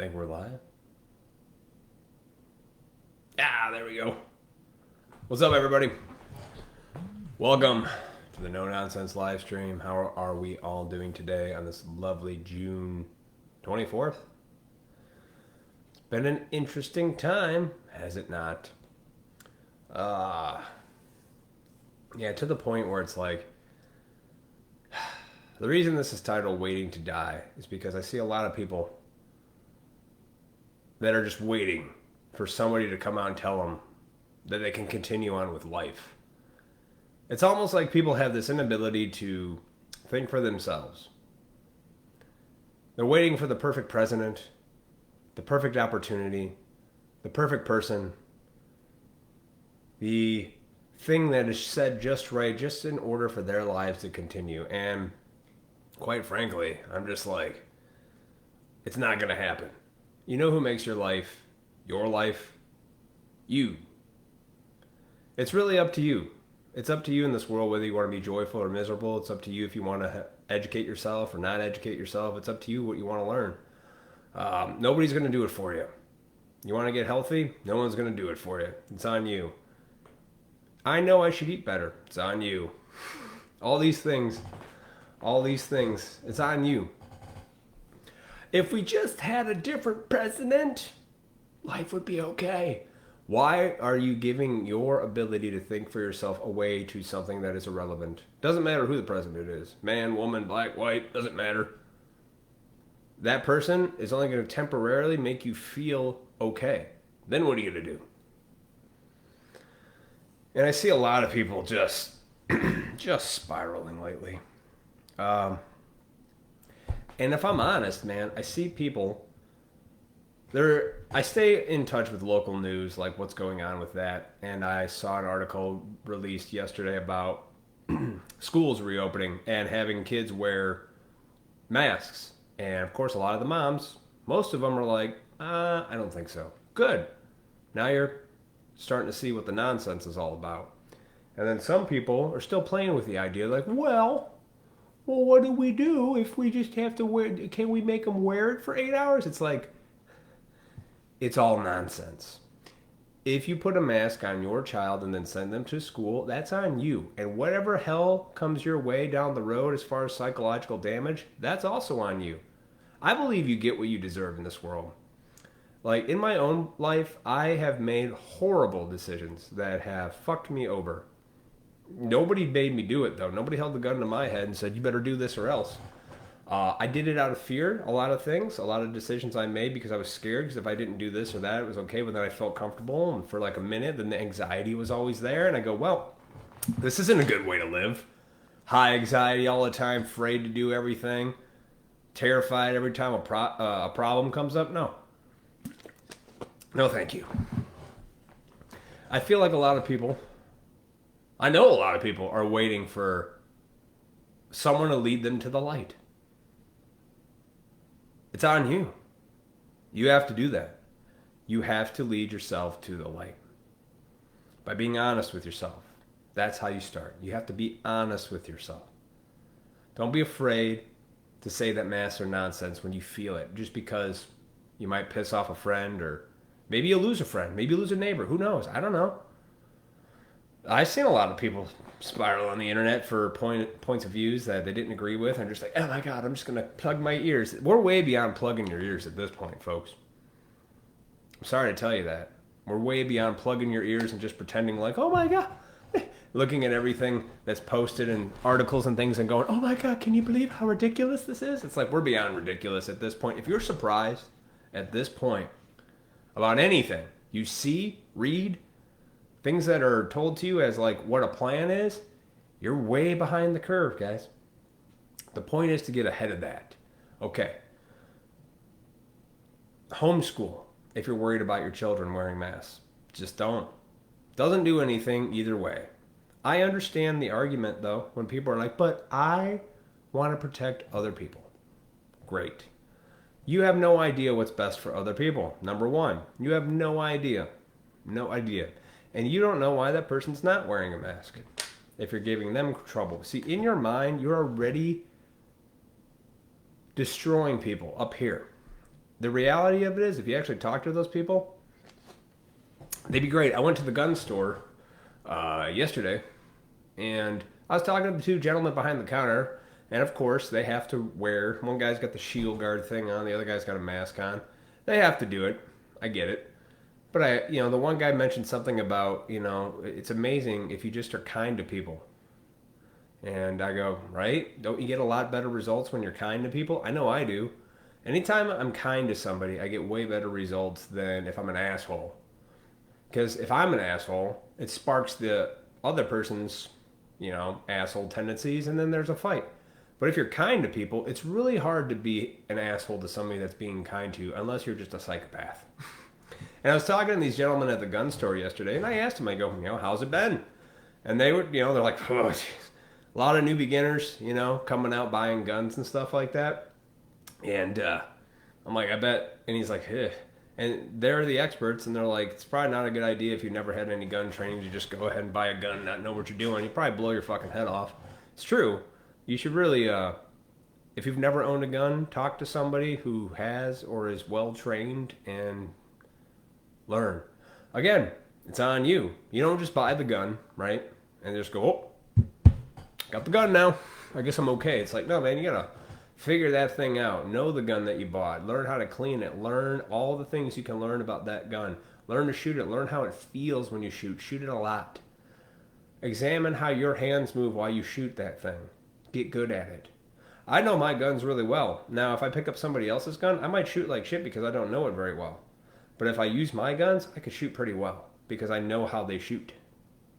think we're live? Ah, there we go. What's up, everybody? Welcome to the No Nonsense live stream. How are we all doing today on this lovely June 24th? It's been an interesting time, has it not? Yeah, to the point where it's like, the reason this is titled Waiting to Die is because I see a lot of people that are just waiting for somebody to come out and tell them that they can continue on with life. It's almost like people have this inability to think for themselves. They're waiting for the perfect president, the perfect opportunity, the perfect person, the thing that is said just right, just in order for their lives to continue. And quite frankly, I'm just like, it's not going to happen. You know who makes your life your life? You. It's really up to you. It's up to you in this world whether you want to be joyful or miserable. It's up to you if you want to educate yourself or not educate yourself. It's up to you what you want to learn. Nobody's going to do it for you. You want to get healthy? No one's going to do it for you. It's on you. I know I should eat better. It's on you. All these things, it's on you. If we just had a different president, life would be okay. Why are you giving your ability to think for yourself away to something that is irrelevant? Doesn't matter who the president is. Man, woman, black, white, doesn't matter. That person is only going to temporarily make you feel okay. Then what are you going to do? And I see a lot of people just spiraling lately. And if I'm honest, man, I see people I stay in touch with local news, like what's going on with that. And I saw an article released yesterday about schools reopening and having kids wear masks. And of course, a lot of the moms, most of them are like, I don't think so. Good. Now you're starting to see what the nonsense is all about. And then some people are still playing with the idea, like, well, what do we do if we just have to wear? Can we make them wear it for 8 hours? It's like, it's all nonsense. If you put a mask on your child and then send them to school, that's on you. And whatever hell comes your way down the road as far as psychological damage, that's also on you. I believe you get what you deserve in this world. Like, in my own life, I have made horrible decisions that have fucked me over. Nobody made me do it, though. Nobody held the gun to my head and said, you better do this or else. I did it out of fear, a lot of things, a lot of decisions I made because I was scared, because if I didn't do this or that, it was okay, but then I felt comfortable, and for like a minute, then the anxiety was always there, and I go, well, this isn't a good way to live. High anxiety all the time, afraid to do everything, terrified every time a problem comes up. No, thank you. I feel like I know a lot of people are waiting for someone to lead them to the light. It's on you. You have to do that. You have to lead yourself to the light. By being honest with yourself. That's how you start. You have to be honest with yourself. Don't be afraid to say that masks are nonsense when you feel it. Just because you might piss off a friend, or maybe you'll lose a friend. Maybe you lose a neighbor. Who knows? I don't know. I've seen a lot of people spiral on the internet for points of views that they didn't agree with. I'm just like, oh my God, I'm just going to plug my ears. We're way beyond plugging your ears at this point, folks. I'm sorry to tell you that. We're way beyond plugging your ears and just pretending like, oh my God. Looking at everything that's posted in articles and things and going, oh my God, can you believe how ridiculous this is? It's like, we're beyond ridiculous at this point. If you're surprised at this point about anything you see, read, things that are told to you as like what a plan is, you're way behind the curve, guys. The point is to get ahead of that. Okay. Homeschool, if you're worried about your children wearing masks. Just don't. Doesn't do anything either way. I understand the argument, though, when people are like, but I want to protect other people. Great. You have no idea what's best for other people. Number one, you have no idea. No idea. And you don't know why that person's not wearing a mask if you're giving them trouble. See, in your mind, you're already destroying people up here. the reality of it is, if you actually talk to those people, they'd be great. I went to the gun store yesterday, and I was talking to the two gentlemen behind the counter, and of course they have to wear. One guy's got the shield guard thing on, the other guy's got a mask on. They have to do it. I get it. But the one guy mentioned something about, it's amazing if you just are kind to people. And I go, right? Don't you get a lot better results when you're kind to people? I know I do. Anytime I'm kind to somebody, I get way better results than if I'm an asshole. Because if I'm an asshole, it sparks the other person's, asshole tendencies, and then there's a fight. But if you're kind to people, it's really hard to be an asshole to somebody that's being kind to you, unless you're just a psychopath. And I was talking to these gentlemen at the gun store yesterday, and I asked them, I go, how's it been? And they were, they're like, oh, geez. A lot of new beginners, coming out buying guns and stuff like that. And I'm like, I bet. And he's like, eh. And they're the experts, and they're like, it's probably not a good idea if you've never had any gun training to just go ahead and buy a gun and not know what you're doing. You probably blow your fucking head off. It's true. You should really, if you've never owned a gun, talk to somebody who has or is well trained and learn. Again, it's on you. You don't just buy the gun, right? And just go, oh, got the gun now. I guess I'm okay. It's like, no, man, you gotta figure that thing out. Know the gun that you bought. Learn how to clean it. Learn all the things you can learn about that gun. Learn to shoot it. Learn how it feels when you shoot. Shoot it a lot. Examine how your hands move while you shoot that thing. Get good at it. I know my guns really well. Now, if I pick up somebody else's gun, I might shoot like shit because I don't know it very well. But if I use my guns, I could shoot pretty well because I know how they shoot.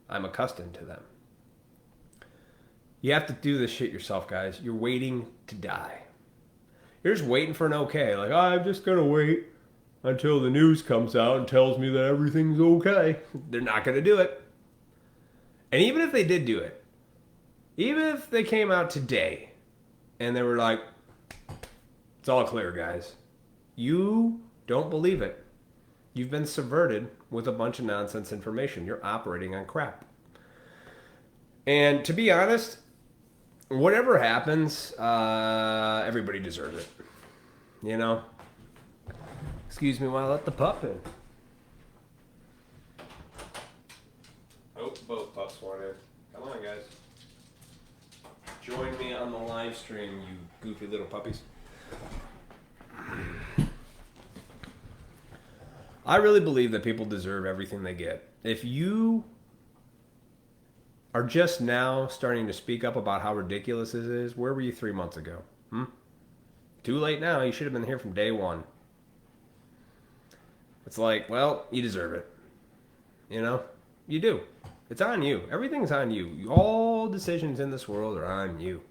I'm accustomed to them. You have to do this shit yourself, guys. You're waiting to die. You're just waiting for an okay. Like, I'm just going to wait until the news comes out and tells me that everything's okay. They're not going to do it. And even if they did do it, even if they came out today and they were like, it's all clear, guys. You don't believe it. You've been subverted with a bunch of nonsense information. You're operating on crap. And to be honest, whatever happens, everybody deserves it. Excuse me while I let the pup in. Oh, both pups want in. Come on, guys. Join me on the live stream, you goofy little puppies. I really believe that people deserve everything they get. If you are just now starting to speak up about how ridiculous this is, where were you 3 months ago? Too late now. You should have been here from day one. It's like, well, you deserve it. You do. It's on you. Everything's on you. All decisions in this world are on you.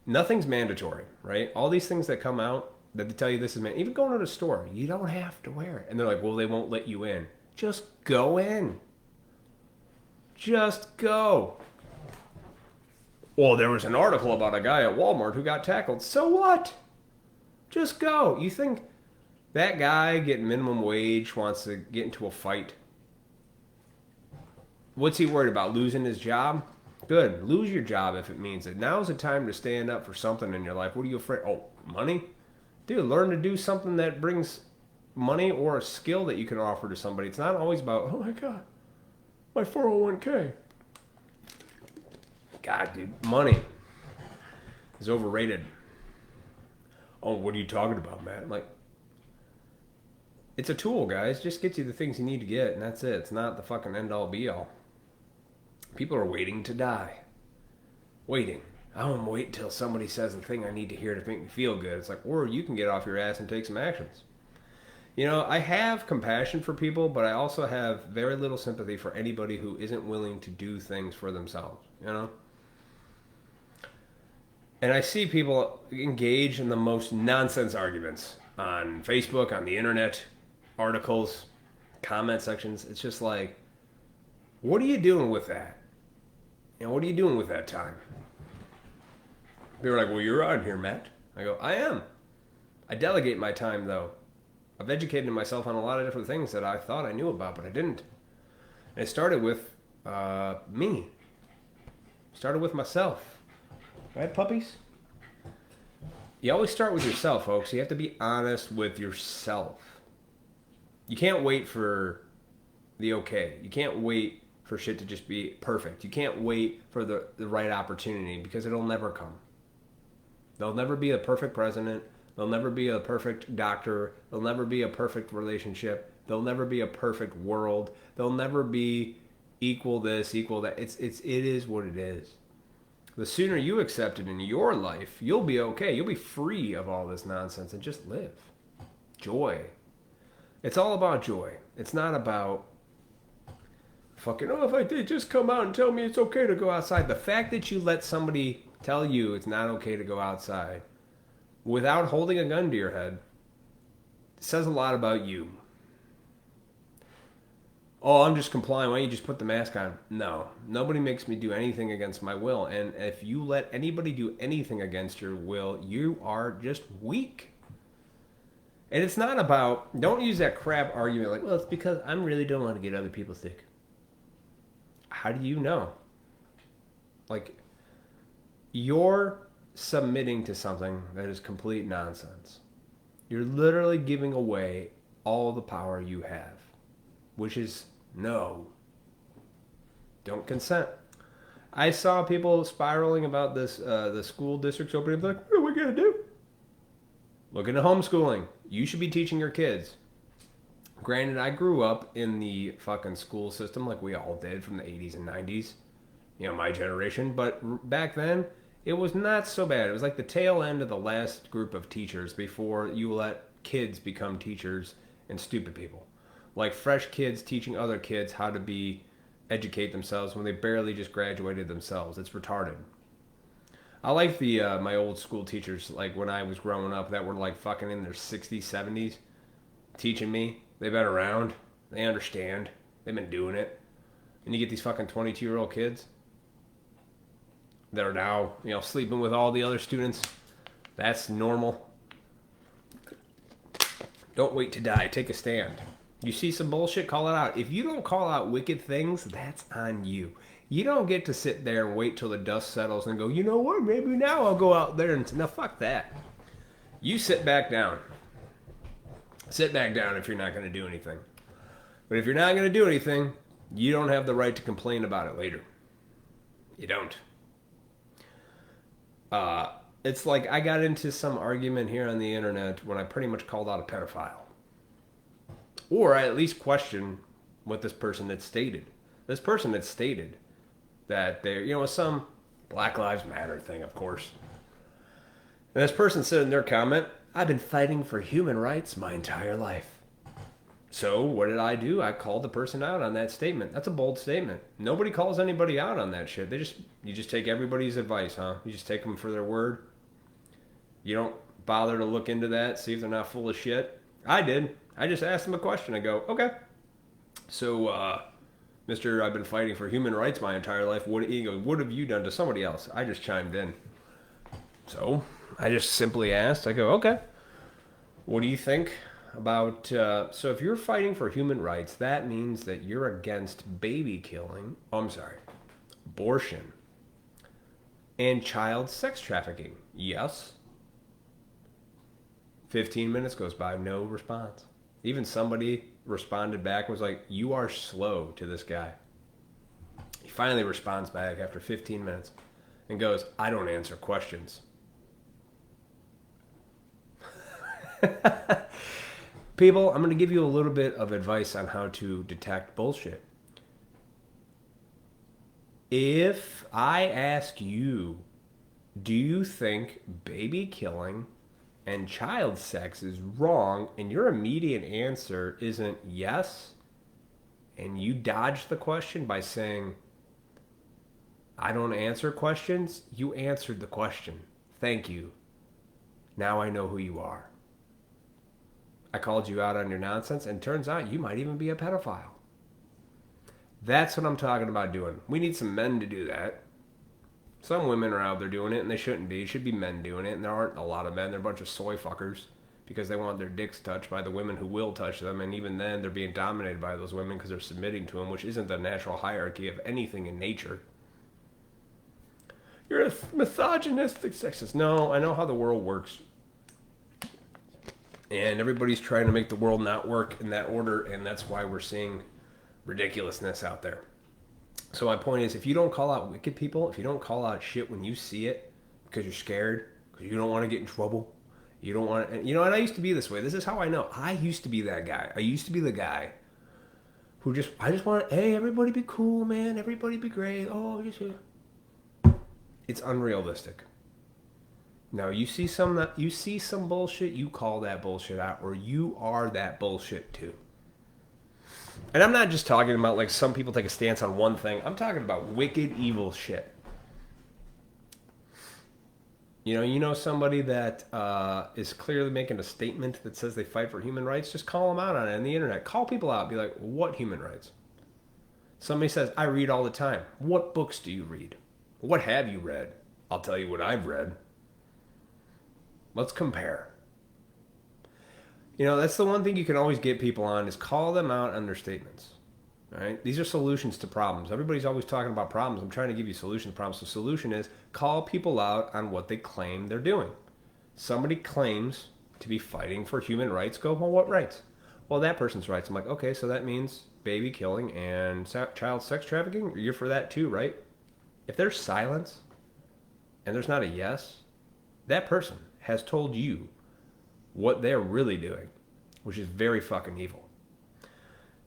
Nothing's mandatory, right? All these things that come out that they tell you this is mandatory. Even going to the store, you don't have to wear it. And they're like, well, they won't let you in. Just go in. Just go. Well, there was an article about a guy at Walmart who got tackled. So what? Just go. You think that guy getting minimum wage wants to get into a fight? What's he worried about? Losing his job? Good. Lose your job if it means it. Now's the time to stand up for something in your life. What are you afraid? Oh, money? Dude, learn to do something that brings money or a skill that you can offer to somebody. It's not always about, oh my God, my 401k. God, dude, money is overrated. Oh, what are you talking about, Matt? I'm like, it's a tool, guys. Just gets you the things you need to get, and that's it. It's not the fucking end-all, be-all. People are waiting to die. Waiting. I want to wait until somebody says the thing I need to hear to make me feel good. It's like, or you can get off your ass and take some actions. I have compassion for people, but I also have very little sympathy for anybody who isn't willing to do things for themselves, And I see people engage in the most nonsense arguments on Facebook, on the internet, articles, comment sections. It's just like, what are you doing with that? What are you doing with that time? People are like, well, you're on here, Matt. I go, I am. I delegate my time, though. I've educated myself on a lot of different things that I thought I knew about, but I didn't. And it started with me. Started with myself. Right, puppies? You always start with yourself, folks. You have to be honest with yourself. You can't wait for the okay. You can't wait for shit to just be perfect. You can't wait for the right opportunity because it'll never come. There'll never be a perfect president. There'll never be a perfect doctor. There'll never be a perfect relationship. There'll never be a perfect world. There'll never be equal this, equal that. It is what it is. The sooner you accept it in your life, you'll be okay. You'll be free of all this nonsense and just live. Joy. It's all about joy. It's not about fucking, oh, if I did just come out and tell me it's okay to go outside. The fact that you let somebody tell you it's not okay to go outside without holding a gun to your head says a lot about you. Oh, I'm just complying. Why don't you just put the mask on? No. Nobody makes me do anything against my will. And if you let anybody do anything against your will, you are just weak. And it's not about, don't use that crap argument like, well, it's because I really don't want to get other people sick. How do you know? Like, you're submitting to something that is complete nonsense. You're literally giving away all the power you have, which is no. Don't consent. I saw people spiraling about this, the school districts opening. Like, what are we gonna do? Look into homeschooling. You should be teaching your kids. Granted, I grew up in the fucking school system like we all did from the 80s and 90s. You know, my generation. But back then, it was not so bad. It was like the tail end of the last group of teachers before you let kids become teachers and stupid people. Like fresh kids teaching other kids how to educate themselves when they barely just graduated themselves. It's retarded. I like the my old school teachers, like when I was growing up, that were like fucking in their 60s, 70s, teaching me. They've been around. They understand. They've been doing it. And you get these fucking 22-year-old kids that are now, you know, sleeping with all the other students. That's normal. Don't wait to die. Take a stand. You see some bullshit, call it out. If you don't call out wicked things, that's on you. You don't get to sit there and wait till the dust settles and go, you know what, maybe now I'll go out there and... No, fuck that. You sit back down. Sit back down if you're not going to do anything. But if you're not going to do anything, you don't have the right to complain about it later. You don't. It's like I got into some argument here on the internet when I pretty much called out a pedophile. Or I at least questioned what this person had stated. This person had stated that there, you know, some Black Lives Matter thing, of course. And this person said in their comment, I've been fighting for human rights my entire life. So what did I do? I called the person out on that statement. That's a bold statement. Nobody calls anybody out on that shit. You just take everybody's advice, huh? You just take them for their word. You don't bother to look into that, see if they're not full of shit. I did. I just asked them a question. I go, okay. So, Mr. I've been fighting for human rights my entire life. What have you done to somebody else? I just chimed in. So, I just simply asked. I go, okay. What do you think about... so if you're fighting for human rights, that means that you're against baby killing. Oh, I'm sorry. Abortion. And child sex trafficking. Yes. 15 minutes goes by, no response. Even somebody responded back and was like, you are slow to this guy. He finally responds back after 15 minutes and goes, I don't answer questions. People, I'm going to give you a little bit of advice on how to detect bullshit. If I ask you, do you think baby killing and child sex is wrong, and your immediate answer isn't yes, and you dodge the question by saying, I don't answer questions, you answered the question. Thank you. Now I know who you are. I called you out on your nonsense, and turns out you might even be a pedophile. That's what I'm talking about doing. We need some men to do that. Some women are out there doing it, and they shouldn't be. It should be men doing it, and there aren't a lot of men. They're a bunch of soy fuckers because they want their dicks touched by the women who will touch them, and even then, they're being dominated by those women because they're submitting to them, which isn't the natural hierarchy of anything in nature. You're a misogynistic sexist. No, I know how the world works. And everybody's trying to make the world not work in that order, and that's why we're seeing ridiculousness out there. So my point is, if you don't call out wicked people, if you don't call out shit when you see it because you're scared, because you don't want to get in trouble, you don't want to, and I used to be this way. This is how I know. I used to be that guy. I used to be the guy who I just want, hey, everybody be cool, man. Everybody be great. Oh, it's unrealistic. Now you see some bullshit, you call that bullshit out, or you are that bullshit too. And I'm not just talking about like some people take a stance on one thing. I'm talking about wicked, evil shit. You know somebody that is clearly making a statement that says they fight for human rights. Just call them out on it on the internet. Call people out. Be like, what human rights? Somebody says, I read all the time. What books do you read? What have you read? I'll tell you what I've read. Let's compare. That's the one thing you can always get people on is call them out on their statements. All right? These are solutions to problems. Everybody's always talking about problems. I'm trying to give you solutions to problems. The solution is call people out on what they claim they're doing. Somebody claims to be fighting for human rights. Go, well, what rights? Well, that person's rights. I'm like, okay, so that means baby killing and child sex trafficking? You're for that too, right? If there's silence and there's not a yes, that person has told you what they're really doing, which is very fucking evil.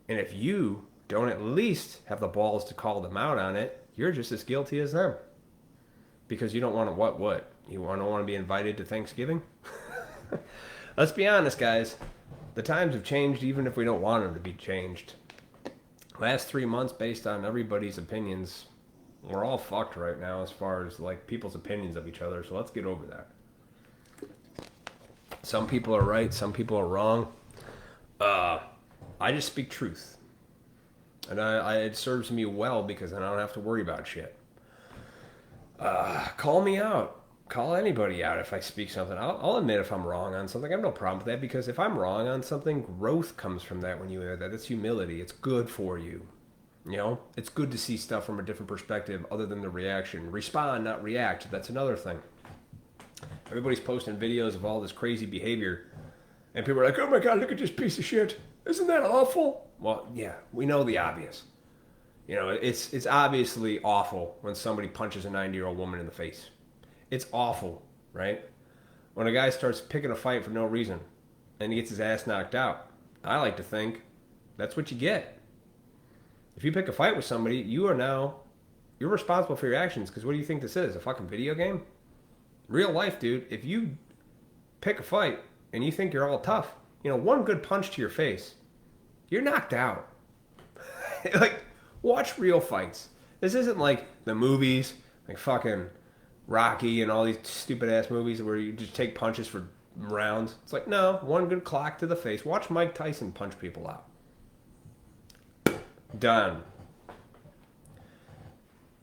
And if you don't at least have the balls to call them out on it, you're just as guilty as them. Because you don't want to what? You don't want to be invited to Thanksgiving? Let's be honest, guys. The times have changed even if we don't want them to be changed. Last 3 months, based on everybody's opinions, we're all fucked right now as far as like people's opinions of each other. So let's get over that. Some people are right, some people are wrong. I just speak truth. And it serves me well because then I don't have to worry about shit. Call me out. Call anybody out if I speak something. I'll admit if I'm wrong on something. I have no problem with that because if I'm wrong on something, growth comes from that when you hear that. It's humility. It's good for you. It's good to see stuff from a different perspective other than the reaction. Respond, not react. That's another thing. Everybody's posting videos of all this crazy behavior. And people are like, oh my God, look at this piece of shit. Isn't that awful? Well, yeah, we know the obvious. It's obviously awful when somebody punches a 90-year-old woman in the face. It's awful, right? When a guy starts picking a fight for no reason and he gets his ass knocked out, I like to think that's what you get. If you pick a fight with somebody, you're responsible for your actions because what do you think this is? A fucking video game? Real life, dude. If you pick a fight and you think you're all tough, one good punch to your face, you're knocked out. Like, watch real fights. This isn't like the movies, like fucking Rocky and all these stupid ass movies where you just take punches for rounds. It's like, no, one good clock to the face. Watch Mike Tyson punch people out. Done.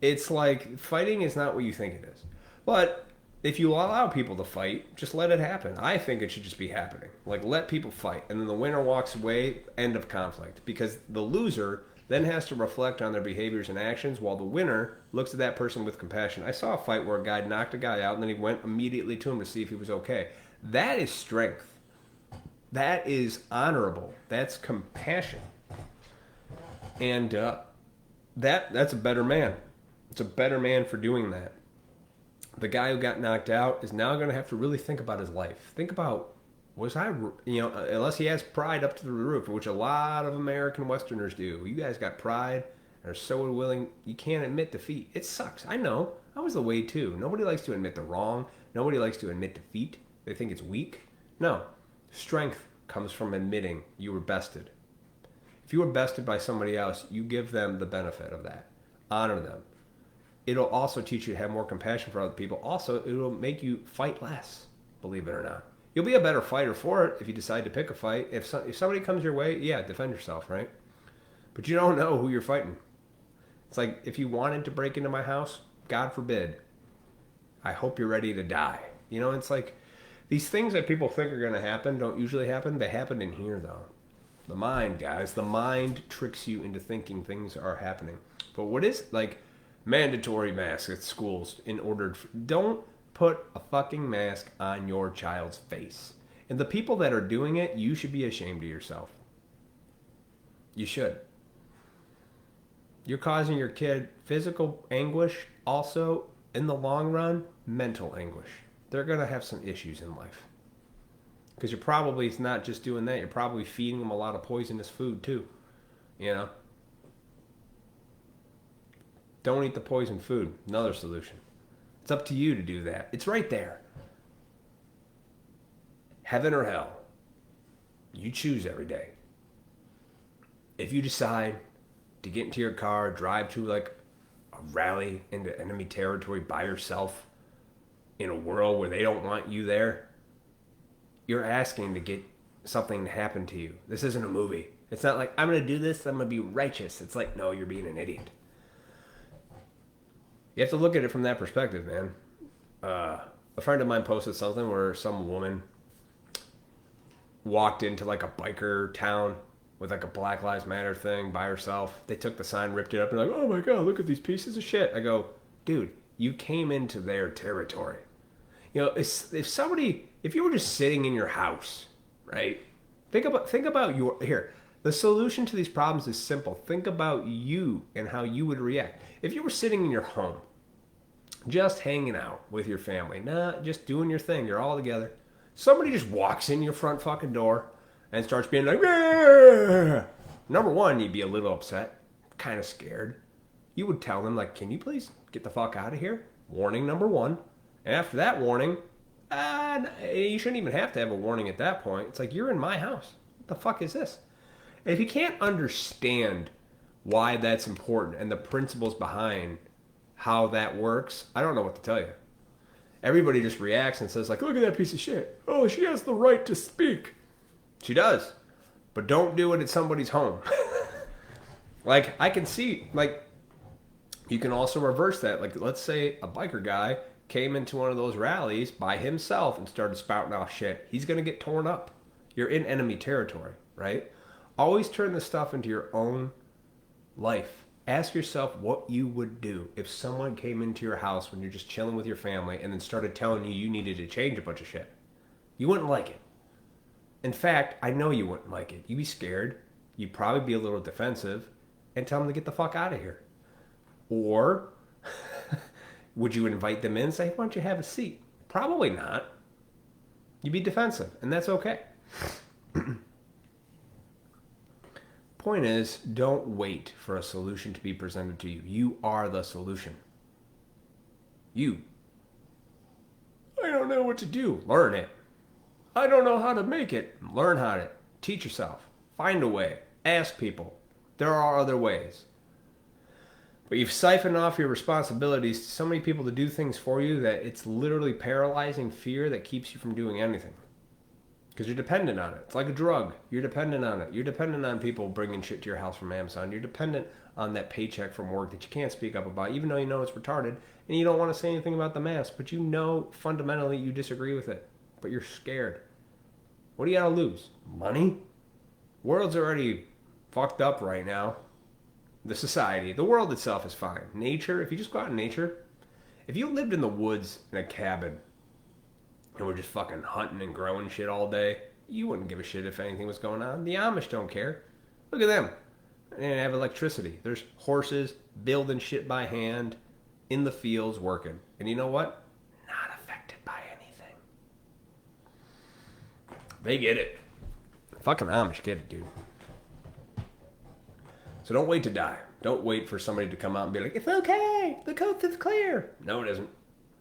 It's like fighting is not what you think it is. But if you allow people to fight, just let it happen. I think it should just be happening. Like, let people fight. And then the winner walks away, end of conflict. Because the loser then has to reflect on their behaviors and actions while the winner looks at that person with compassion. I saw a fight where a guy knocked a guy out and then he went immediately to him to see if he was okay. That is strength. That is honorable. That's compassion. And that's a better man. It's a better man for doing that. The guy who got knocked out is now going to have to really think about his life. Think about, unless he has pride up to the roof, which a lot of American Westerners do. You guys got pride and are so willing, you can't admit defeat. It sucks. I know. I was the way too. Nobody likes to admit the wrong. Nobody likes to admit defeat. They think it's weak. No. Strength comes from admitting you were bested. If you were bested by somebody else, you give them the benefit of that. Honor them. It'll also teach you to have more compassion for other people. Also, it'll make you fight less, believe it or not. You'll be a better fighter for it if you decide to pick a fight. If somebody comes your way, yeah, defend yourself, right? But you don't know who you're fighting. It's like, if you wanted to break into my house, God forbid, I hope you're ready to die. It's like, these things that people think are going to happen don't usually happen. They happen in here, though. The mind, guys. The mind tricks you into thinking things are happening. But what is, like, mandatory masks at schools don't put a fucking mask on your child's face. And the people that are doing it, you should be ashamed of yourself. You should. You're causing your kid physical anguish, also, in the long run, mental anguish. They're going to have some issues in life. Because you're probably not just doing that, you're probably feeding them a lot of poisonous food too. You know? Don't eat the poisoned food. Another solution. It's up to you to do that. It's right there. Heaven or hell. You choose every day. If you decide to get into your car, drive to like a rally into enemy territory by yourself in a world where they don't want you there, you're asking to get something to happen to you. This isn't a movie. It's not like, I'm going to do this, I'm going to be righteous. It's like, no, you're being an idiot. You have to look at it from that perspective, man. A friend of mine posted something where some woman walked into like a biker town with like a Black Lives Matter thing by herself. They took the sign, ripped it up, and like, oh my God, look at these pieces of shit. I go, dude, you came into their territory. You know, if you were just sitting in your house, right? Think about the solution to these problems is simple. Think about you and how you would react. If you were sitting in your home, just hanging out with your family, just doing your thing, you're all together. Somebody just walks in your front fucking door and starts being like, "Argh!" Number one, you'd be a little upset, kind of scared. You would tell them, like, can you please get the fuck out of here? Warning number one. And after that warning, you shouldn't even have to have a warning at that point. It's like, you're in my house. What the fuck is this? And if you can't understand why that's important and the principles behind how that works, I don't know what to tell you. Everybody just reacts and says, like, look at that piece of shit. Oh, she has the right to speak. She does. But don't do it at somebody's home. Like, I can see, like, you can also reverse that. Like, let's say a biker guy came into one of those rallies by himself and started spouting off shit. He's going to get torn up. You're in enemy territory, right? Always turn this stuff into your own life. Ask yourself what you would do if someone came into your house when you're just chilling with your family and then started telling you needed to change a bunch of shit. You wouldn't like it. In fact, I know you wouldn't like it. You'd be scared. You'd probably be a little defensive and tell them to get the fuck out of here. Or would you invite them in and say, why don't you have a seat? Probably not. You'd be defensive, and that's okay. Point is, don't wait for a solution to be presented to you. You are the solution. You. I don't know what to do. Learn it. I don't know how to make it. Learn how to. Teach yourself. Find a way. Ask people. There are other ways. But you've siphoned off your responsibilities to so many people to do things for you that it's literally paralyzing fear that keeps you from doing anything. Because you're dependent on it. It's like a drug. You're dependent on it. You're dependent on people bringing shit to your house from Amazon. You're dependent on that paycheck from work that you can't speak up about, even though you know it's retarded, and you don't want to say anything about the mask, but you know fundamentally you disagree with it. But you're scared. What do you got to lose? Money? World's already fucked up right now. The society, the world itself is fine. Nature, if you just go out in nature, if you lived in the woods in a cabin and were just fucking hunting and growing shit all day, you wouldn't give a shit if anything was going on. The Amish don't care. Look at them. They have electricity. There's horses building shit by hand in the fields working. And you know what? Not affected by anything. They get it. Fucking Amish get it, dude. So don't wait to die. Don't wait for somebody to come out and be like, it's okay. The coast is clear. No, it isn't.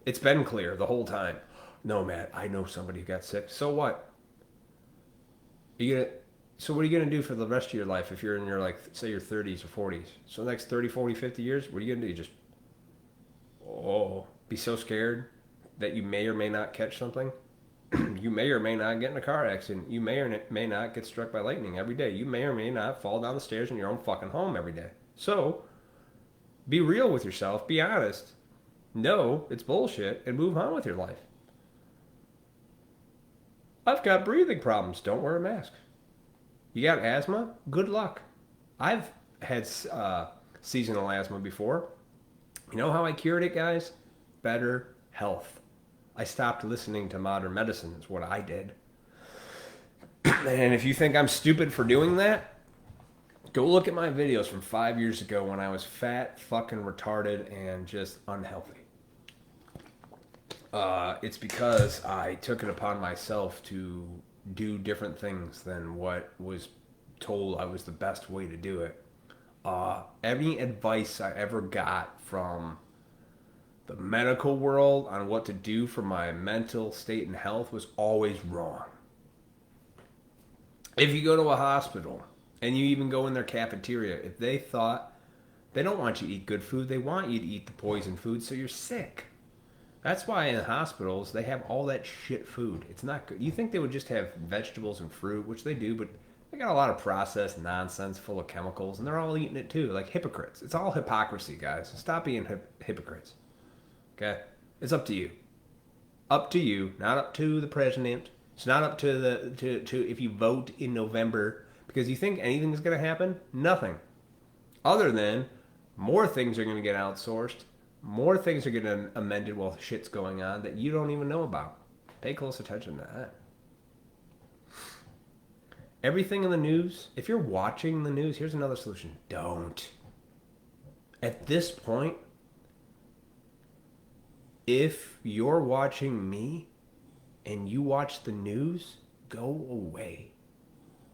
It's been clear the whole time. No, Matt, I know somebody who got sick. So what? So what are you going to do for the rest of your life if you're in your, like, say your 30s or 40s? So the next 30, 40, 50 years, what are you going to do? Just, be so scared that you may or may not catch something? You may or may not get in a car accident. You may or may not get struck by lightning every day. You may or may not fall down the stairs in your own fucking home every day. So, be real with yourself. Be honest. Know it's bullshit and move on with your life. I've got breathing problems. Don't wear a mask. You got asthma? Good luck. I've had seasonal asthma before. You know how I cured it, guys? Better health. I stopped listening to modern medicine is what I did. And if you think I'm stupid for doing that, go look at my videos from 5 years ago when I was fat, fucking retarded, and just unhealthy. It's because I took it upon myself to do different things than what was told I was the best way to do it. Any advice I ever got from the medical world on what to do for my mental state and health was always wrong. If you go to a hospital and you even go in their cafeteria, if they thought they don't want you to eat good food, they want you to eat the poison food so you're sick. That's why in hospitals they have all that shit food. It's not good. You think they would just have vegetables and fruit, which they do, but they got a lot of processed nonsense full of chemicals, and they're all eating it too, like hypocrites. It's all hypocrisy, guys. Stop being hypocrites. Okay? It's up to you. Up to you, not up to the president. It's not up to to if you vote in November because you think anything's going to happen. Nothing. Other than more things are going to get outsourced. More things are getting amended while shit's going on that you don't even know about. Pay close attention to that. Everything in the news, if you're watching the news, here's another solution. Don't. At this point, if you're watching me and you watch the news, go away.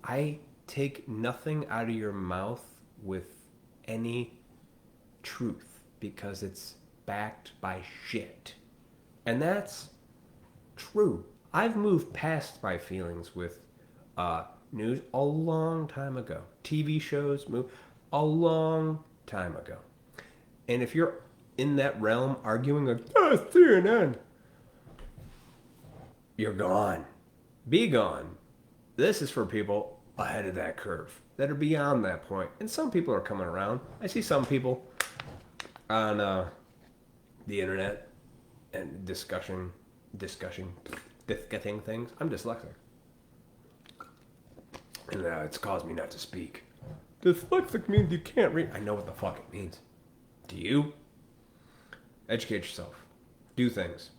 I take nothing out of your mouth with any truth because it's backed by shit. And that's true. I've moved past my feelings with news a long time ago. TV shows moved a long time ago. And if you're in that realm arguing like, oh, it's CNN, you're gone. Be gone. This is for people ahead of that curve that are beyond that point. And some people are coming around. I see some people on the internet and discussing things. I'm dyslexic. And it's caused me not to speak. Dyslexic means you can't read. I know what the fuck it means. Do you? Educate yourself. Do things.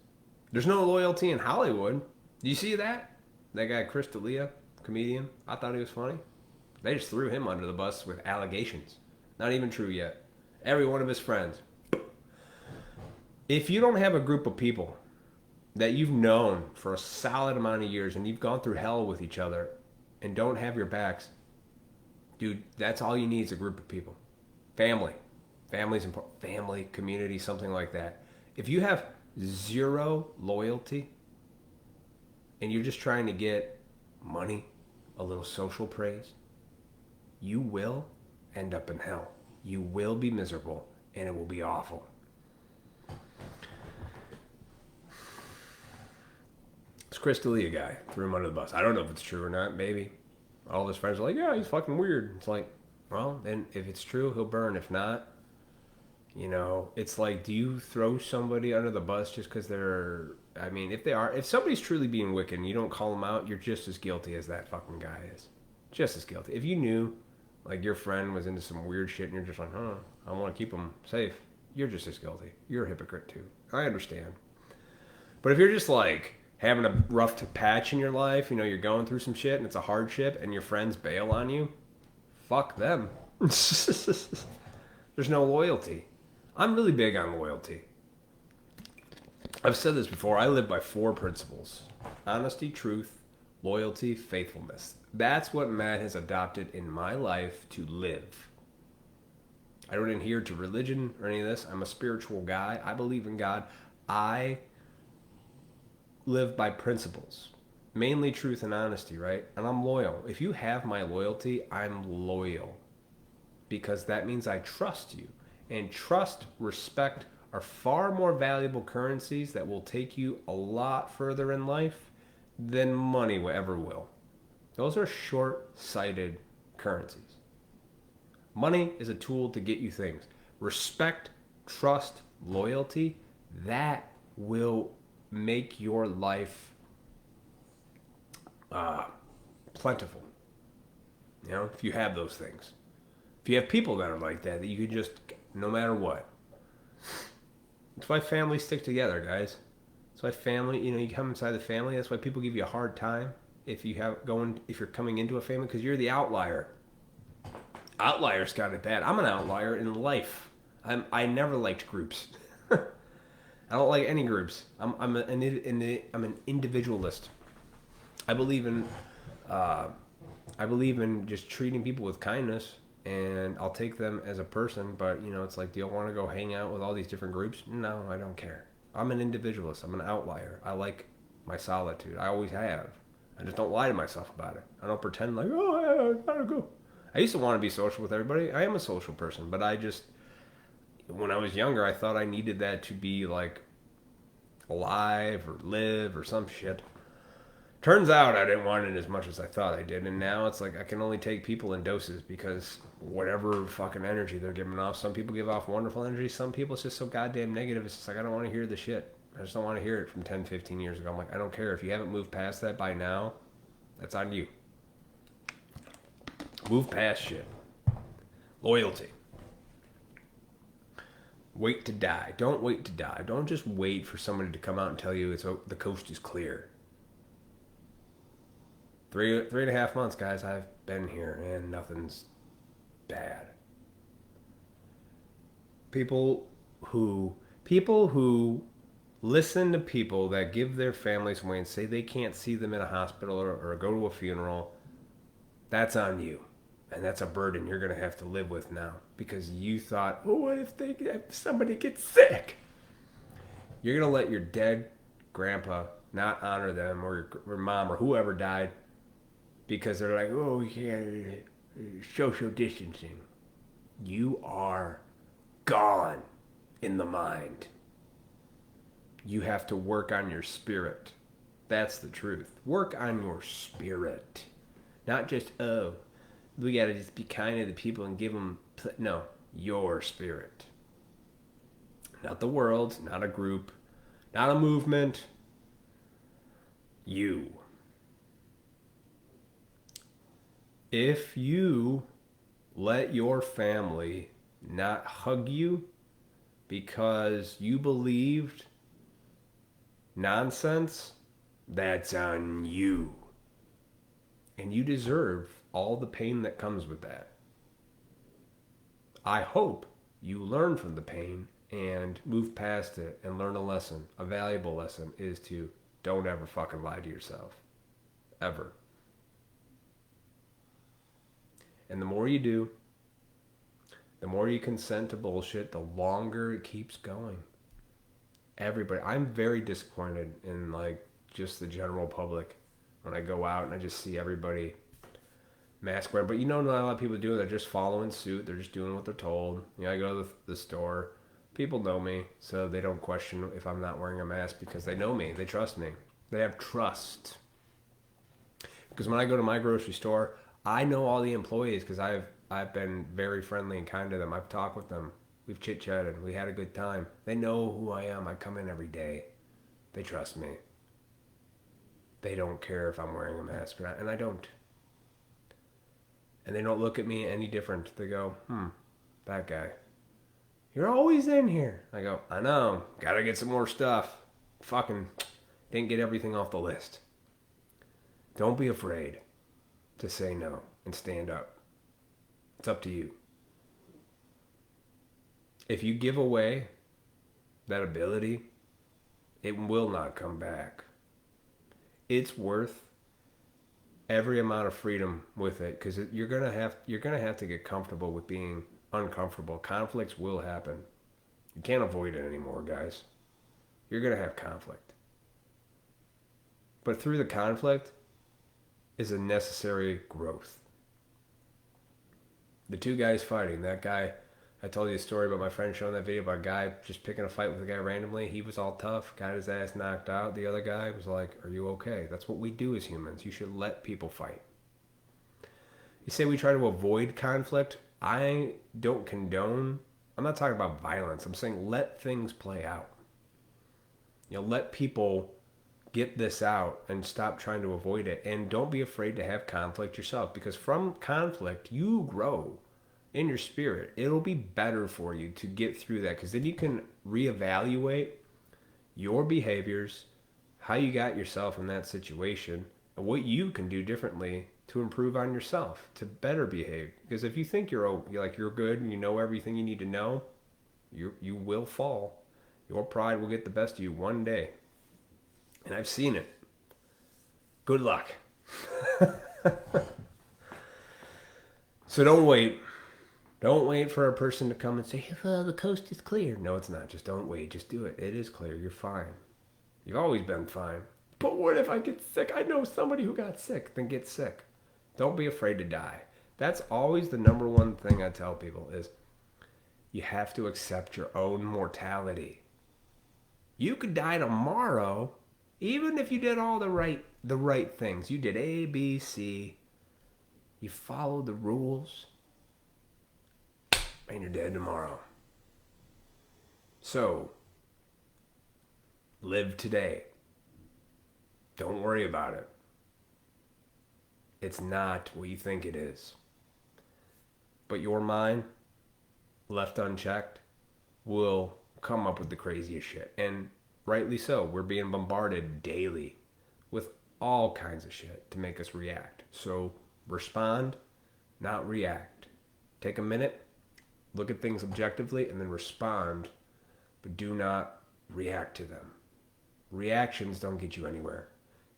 There's no loyalty in Hollywood. Do you see that? That guy Chris D'Elia, comedian. I thought he was funny. They just threw him under the bus with allegations. Not even true yet. Every one of his friends. If you don't have a group of people that you've known for a solid amount of years and you've gone through hell with each other and don't have your backs, dude, that's all you need is a group of people. Family. Family's important. Family, community, something like that. If you have zero loyalty and you're just trying to get money, a little social praise, you will end up in hell. You will be miserable and it will be awful. This Chris D'Elia guy threw him under the bus. I don't know if it's true or not. Maybe. All of his friends are like, yeah, he's fucking weird. It's like, well, then if it's true, he'll burn. If not, you know, it's like, do you throw somebody under the bus just because they're, I mean, if somebody's truly being wicked and you don't call them out, you're just as guilty as that fucking guy is. Just as guilty. If you knew, like, your friend was into some weird shit and you're just like, I want to keep them safe, you're just as guilty. You're a hypocrite too. I understand. But if you're just like having a rough patch in your life, you know, you're going through some shit and it's a hardship and your friends bail on you, fuck them. There's no loyalty. I'm really big on loyalty. I've said this before. I live by 4 principles: honesty, truth, loyalty, faithfulness. That's what Matt has adopted in my life to live. I don't adhere to religion or any of this. I'm a spiritual guy. I believe in God. I live by principles, mainly truth and honesty, right? And I'm loyal. If you have my loyalty, I'm loyal because that means I trust you. And trust, respect are far more valuable currencies that will take you a lot further in life than money ever will. Those are short-sighted currencies. Money is a tool to get you things. Respect, trust, loyalty, that will make your life plentiful. You know, if you have those things. If you have people that are like that you can just, no matter what. That's why families stick together, guys. That's why family, you know, you come inside the family, that's why people give you a hard time. if you're coming into a family because you're the outlier. Outliers got it bad. I'm an outlier in life. I never liked groups. I don't like any groups. I'm an individualist. I believe in just treating people with kindness, and I'll take them as a person. But it's like, do you want to go hang out with all these different groups? No, I don't care. I'm an individualist. I'm an outlier. I like my solitude. I always have. I just don't lie to myself about it. I don't pretend like, oh, I gotta go. I used to want to be social with everybody. I am a social person, but when I was younger, I thought I needed that to be like alive or live or some shit. Turns out I didn't want it as much as I thought I did, and now it's like I can only take people in doses because whatever fucking energy they're giving off, some people give off wonderful energy, some people it's just so goddamn negative, it's just like I don't want to hear the shit. I just don't want to hear it from 10, 15 years ago. I'm like, I don't care. If you haven't moved past that by now, that's on you. Move past shit. Loyalty. Wait to die. Don't wait to die. Don't just wait for somebody to come out and tell you the coast is clear. 3.5 months, guys, I've been here and nothing's bad. People who listen to people that give their families away and say they can't see them in a hospital or go to a funeral, that's on you. And that's a burden you're going to have to live with now because you thought, oh, what if somebody gets sick? You're going to let your dead grandpa not honor them or your mom or whoever died because they're like, oh, yeah, social distancing. You are gone in the mind. You have to work on your spirit. That's the truth. Work on your spirit. Not just, oh, we got to just be kind to the people and give them... No, your spirit. Not the world, not a group, not a movement. You. If you let your family not hug you because you believed nonsense, that's on you. And you deserve all the pain that comes with that. I hope you learn from the pain and move past it and learn a lesson. A valuable lesson is to don't ever fucking lie to yourself. Ever. And the more you do, the more you consent to bullshit, the longer it keeps going. Everybody, I'm very disappointed in like just the general public when I go out and I just see everybody mask wearing. But not a lot of people do it. They're just following suit. They're just doing what they're told. I go to the store. People know me, so they don't question if I'm not wearing a mask because they know me. They trust me. They have trust. Because when I go to my grocery store, I know all the employees because I've been very friendly and kind to them. I've talked with them. We've chit-chatted. We had a good time. They know who I am. I come in every day. They trust me. They don't care if I'm wearing a mask or not, and I don't. And they don't look at me any different. They go, that guy. You're always in here. I go, I know. Gotta get some more stuff. Fucking didn't get everything off the list. Don't be afraid to say no and stand up. It's up to you. If you give away that ability, it will not come back. It's worth every amount of freedom with it because you're gonna have to get comfortable with being uncomfortable. Conflicts will happen. You can't avoid it anymore, guys. You're gonna have conflict. But through the conflict is a necessary growth. The two guys fighting, that guy, I told you a story about my friend showing that video about a guy just picking a fight with a guy randomly. He was all tough, got his ass knocked out. The other guy was like, are you okay? That's what we do as humans. You should let people fight. You say we try to avoid conflict. I don't condone. I'm not talking about violence. I'm saying let things play out. Let people get this out and stop trying to avoid it. And don't be afraid to have conflict yourself because from conflict, you grow in your spirit. It'll be better for you to get through that because then you can reevaluate your behaviors, how you got yourself in that situation, and what you can do differently to improve on yourself, to better behave. Because if you think you're good and you know everything you need to know, you will fall. Your pride will get the best of you one day. And I've seen it. Good luck. So don't wait. Don't wait for a person to come and say, well, the coast is clear. No, it's not. Just don't wait. Just do it. It is clear. You're fine. You've always been fine. But what if I get sick? I know somebody who got sick. Then get sick. Don't be afraid to die. That's always the number one thing I tell people is you have to accept your own mortality. You could die tomorrow, even if you did all the right things. You did A, B, C. You followed the rules, and you're dead tomorrow. So, live today. Don't worry about it. It's not what you think it is. But your mind, left unchecked, will come up with the craziest shit. And rightly so. We're being bombarded daily with all kinds of shit to make us react. So respond, not react. Take a minute, look at things objectively, and then respond, but do not react to them. Reactions don't get you anywhere.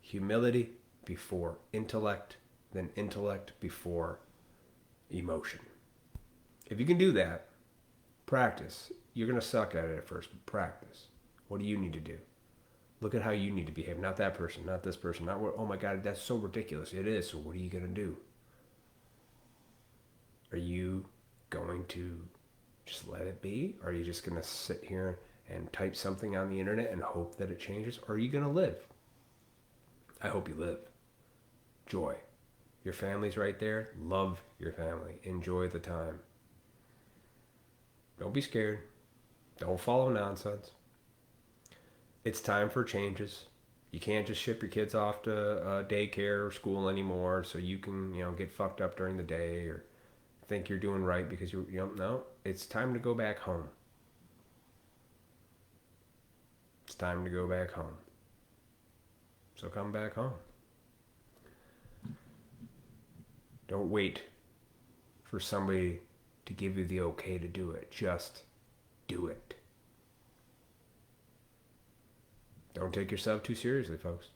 Humility before intellect, then intellect before emotion. If you can do that, practice. You're going to suck at it at first, but practice. What do you need to do? Look at how you need to behave. Not that person, not this person, not what, oh my God, that's so ridiculous. It is, so what are you going to do? Are you going to just let it be? Or are you just going to sit here and type something on the internet and hope that it changes? Or are you going to live? I hope you live. Joy. Your family's right there. Love your family. Enjoy the time. Don't be scared. Don't follow nonsense. It's time for changes. You can't just ship your kids off to daycare or school anymore so you can, get fucked up during the day or think you're doing right because you don't know. It's time to go back home. It's time to go back home. So come back home. Don't wait for somebody to give you the okay to do it. Just do it. Don't take yourself too seriously, folks.